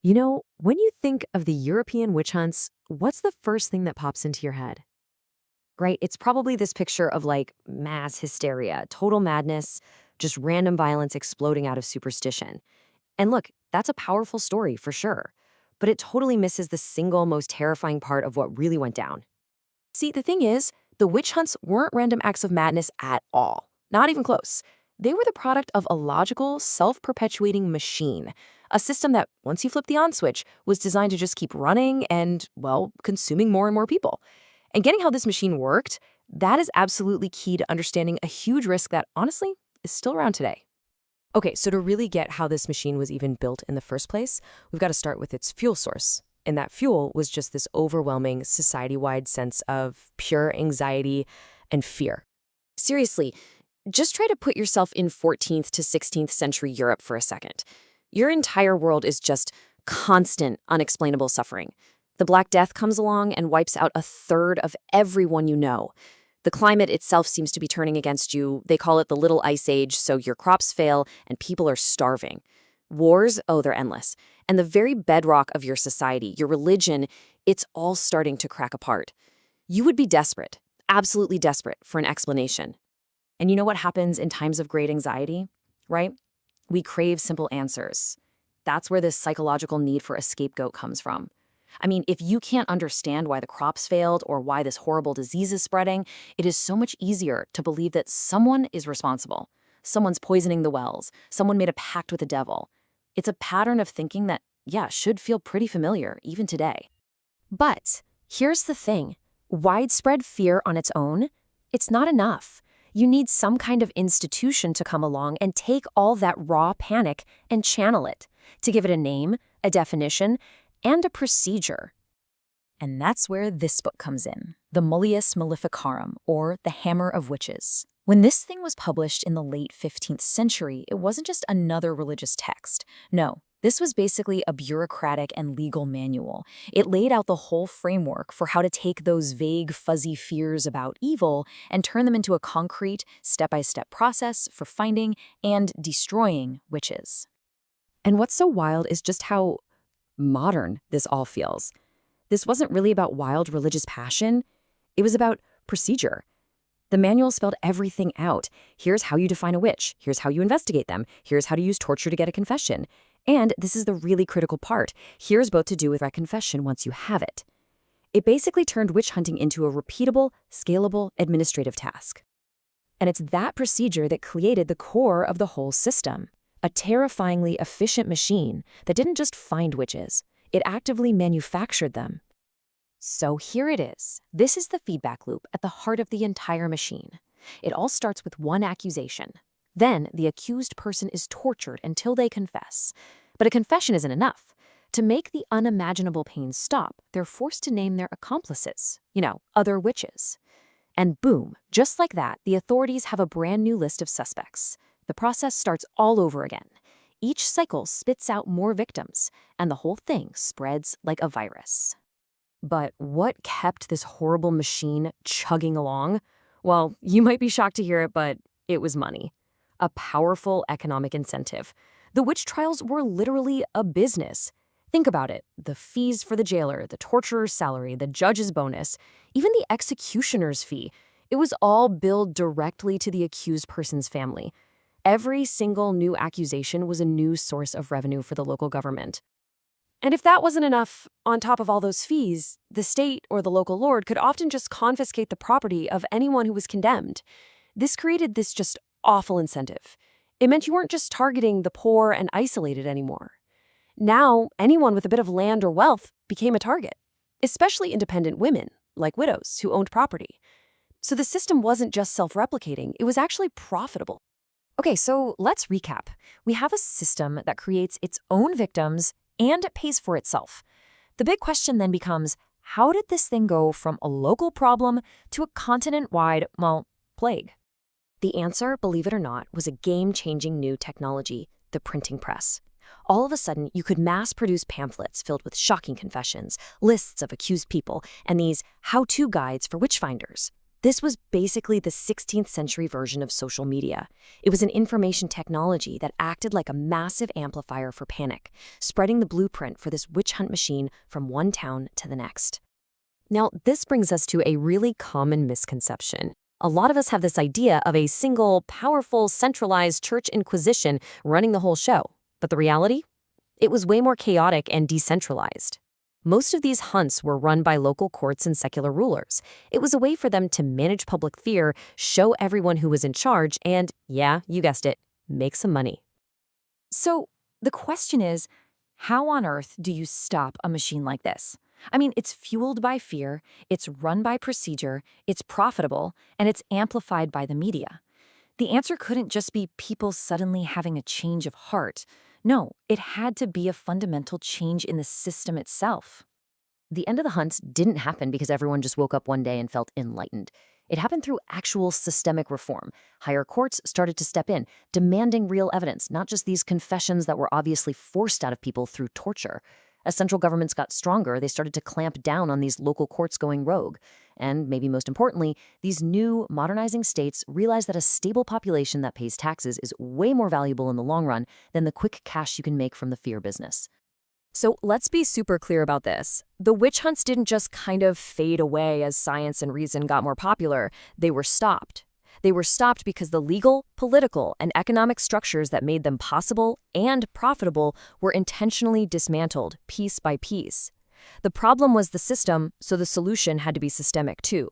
You know, when you think of the European witch hunts, what's the first thing that pops into your head? Right? It's probably this picture of like mass hysteria, total madness, just random violence exploding out of superstition. And look, that's a powerful story for sure, but it totally misses the single most terrifying part of what really went down. See, the thing is, the witch hunts weren't random acts of madness at all. Not even close. They were the product of a logical, self-perpetuating machine, a system that, once you flip the on switch, was designed to just keep running and, well, consuming more and more people. And getting how this machine worked, that is absolutely key to understanding a huge risk that, honestly, is still around today. Okay, so to really get how this machine was even built in the first place, we've got to start with its fuel source. And that fuel was just this overwhelming society-wide sense of pure anxiety and fear. Seriously, just try to put yourself in 14th to 16th century Europe for a second. Your entire world is just constant, unexplainable suffering. The Black Death comes along and wipes out a third of everyone you know. The climate itself seems to be turning against you. They call it the Little Ice Age, so your crops fail and people are starving. Wars, oh, they're endless. And the very bedrock of your society, your religion, it's all starting to crack apart. You would be desperate, absolutely desperate for an explanation. And you know what happens in times of great anxiety, right? We crave simple answers. That's where this psychological need for a scapegoat comes from. I mean, if you can't understand why the crops failed or why this horrible disease is spreading, it is so much easier to believe that someone is responsible. Someone's poisoning the wells. Someone made a pact with the devil. It's a pattern of thinking that, yeah, should feel pretty familiar even today. But here's the thing. Widespread fear on its own, it's not enough. You need some kind of institution to come along and take all that raw panic and channel it, to give it a name, a definition, and a procedure. And that's where this book comes in, the Malleus Maleficarum, or the Hammer of Witches. When this thing was published in the late 15th century, it wasn't just another religious text. No, this was basically a bureaucratic and legal manual. It laid out the whole framework for how to take those vague, fuzzy fears about evil and turn them into a concrete, step-by-step process for finding and destroying witches. And what's so wild is just how modern this all feels. This wasn't really about wild religious passion. It was about procedure. The manual spelled everything out. Here's how you define a witch. Here's how you investigate them. Here's how to use torture to get a confession. And this is the really critical part. Here's what to do with that confession once you have it. It basically turned witch hunting into a repeatable, scalable administrative task. And it's that procedure that created the core of the whole system. A terrifyingly efficient machine that didn't just find witches, it actively manufactured them. So here it is. This is the feedback loop at the heart of the entire machine. It all starts with one accusation. Then the accused person is tortured until they confess. But a confession isn't enough. To make the unimaginable pain stop, they're forced to name their accomplices, other witches. And boom, just like that, the authorities have a brand new list of suspects. The process starts all over again. Each cycle spits out more victims, and the whole thing spreads like a virus. But what kept this horrible machine chugging along? Well, you might be shocked to hear it, but it was money. A powerful economic incentive. The witch trials were literally a business. Think about it. The fees for the jailer, the torturer's salary, the judge's bonus, even the executioner's fee. It was all billed directly to the accused person's family. Every single new accusation was a new source of revenue for the local government. And if that wasn't enough, on top of all those fees, the state or the local lord could often just confiscate the property of anyone who was condemned. This created this just awful incentive. It meant you weren't just targeting the poor and isolated anymore. Now, anyone with a bit of land or wealth became a target, especially independent women, like widows who owned property. So the system wasn't just self-replicating, it was actually profitable. Okay, so let's recap. We have a system that creates its own victims and it pays for itself. The big question then becomes, how did this thing go from a local problem to a continent-wide, plague? The answer, believe it or not, was a game-changing new technology, the printing press. All of a sudden, you could mass-produce pamphlets filled with shocking confessions, lists of accused people, and these how-to guides for witch finders. This was basically the 16th century version of social media. It was an information technology that acted like a massive amplifier for panic, spreading the blueprint for this witch hunt machine from one town to the next. Now, this brings us to a really common misconception. A lot of us have this idea of a single, powerful, centralized church inquisition running the whole show. But the reality? It was way more chaotic and decentralized. Most of these hunts were run by local courts and secular rulers. It was a way for them to manage public fear, show everyone who was in charge, and, yeah, you guessed it, make some money. So the question is, how on earth do you stop a machine like this? I mean, it's fueled by fear, it's run by procedure, it's profitable, and it's amplified by the media. The answer couldn't just be people suddenly having a change of heart. No, it had to be a fundamental change in the system itself. The end of the hunts didn't happen because everyone just woke up one day and felt enlightened. It happened through actual systemic reform. Higher courts started to step in, demanding real evidence, not just these confessions that were obviously forced out of people through torture. As central governments got stronger, they started to clamp down on these local courts going rogue. And maybe most importantly, these new, modernizing states realized that a stable population that pays taxes is way more valuable in the long run than the quick cash you can make from the fear business. So let's be super clear about this. The witch hunts didn't just kind of fade away as science and reason got more popular. They were stopped. They were stopped because the legal, political, and economic structures that made them possible and profitable were intentionally dismantled piece by piece. The problem was the system, so the solution had to be systemic too.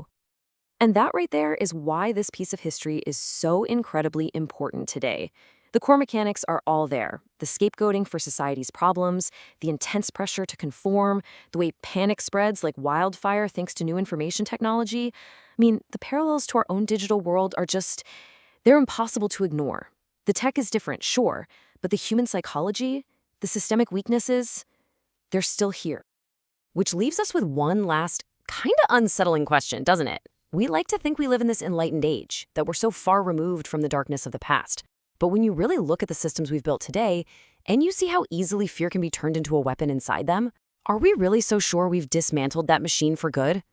And that right there is why this piece of history is so incredibly important today. The core mechanics are all there. The scapegoating for society's problems, the intense pressure to conform, the way panic spreads like wildfire thanks to new information technology. I mean, the parallels to our own digital world are they're impossible to ignore. The tech is different, sure, but the human psychology, the systemic weaknesses, they're still here. Which leaves us with one last, kind of unsettling question, doesn't it? We like to think we live in this enlightened age, that we're so far removed from the darkness of the past. But when you really look at the systems we've built today, and you see how easily fear can be turned into a weapon inside them, are we really so sure we've dismantled that machine for good?